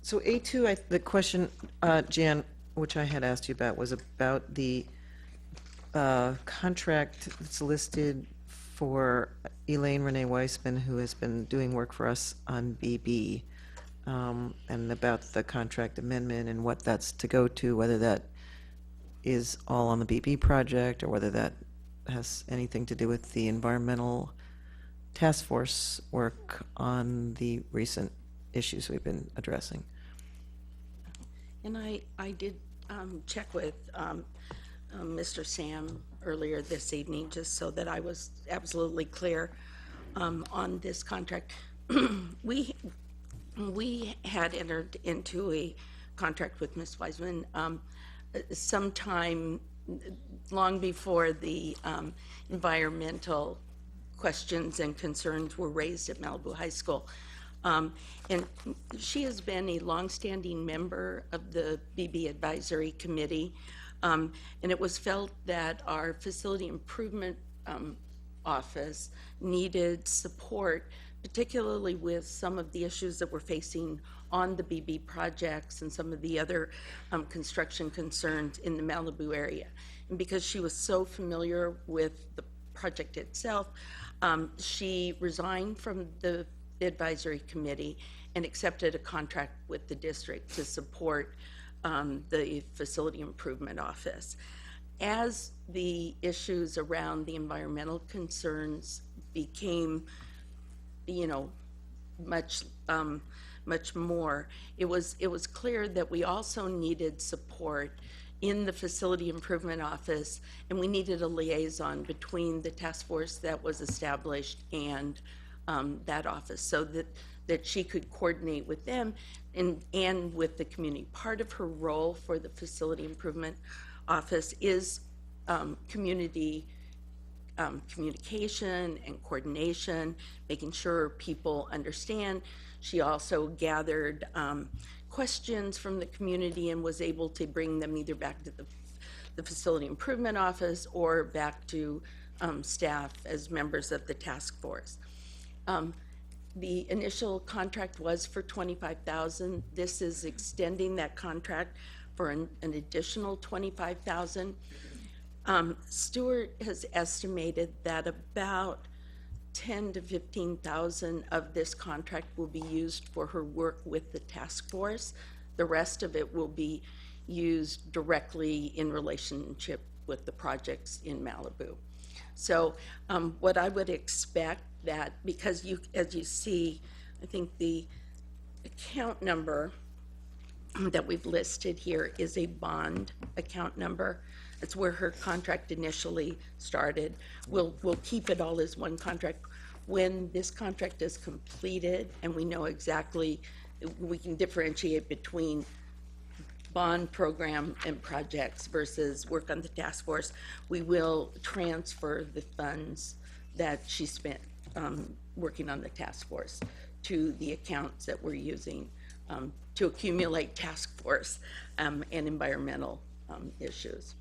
So A2, the question, Jan, which I had asked you about, was about the contract that's listed for Elaine Rene-Weissman, who has been doing work for us on BB, and about the contract amendment and what that's to go to, whether that is all on the BB project or whether that has anything to do with the environmental task force work on the recent issues we've been addressing. And I did check with Mr. Sam earlier this evening, just so that I was absolutely clear on this contract. We had entered into a contract with Ms. Weissman sometime long before the environmental questions and concerns were raised at Malibu High School. And she has been a longstanding member of the BB Advisory Committee, and it was felt that our facility improvement office needed support, particularly with some of the issues that we're facing on the BB projects and some of the other construction concerns in the Malibu area. And because she was so familiar with the project itself, she resigned from the advisory committee and accepted a contract with the district to support the facility improvement office. As the issues around the environmental concerns became, much more, it was clear that we also needed support in the facility improvement office, and we needed a liaison between the task force that was established and that office, so that she could coordinate with them and with the community. Part of her role for the facility improvement office is community communication and coordination, making sure people understand. She also gathered questions from the community and was able to bring them either back to the facility improvement office or back to staff as members of the task force. The initial contract was for $25,000. This is extending that contract for an additional $25,000. Stuart has estimated that about $10,000 to $15,000 of this contract will be used for her work with the task force. The rest of it will be used directly in relationship with the projects in Malibu. So what I would expect that, because as you see, I think the account number that we've listed here is a bond account number. It's where her contract initially started. We'll keep it all as one contract. When this contract is completed and we know exactly, we can differentiate between bond program and projects versus work on the task force, we will transfer the funds that she spent working on the task force to the accounts that we're using to accumulate task force and environmental issues.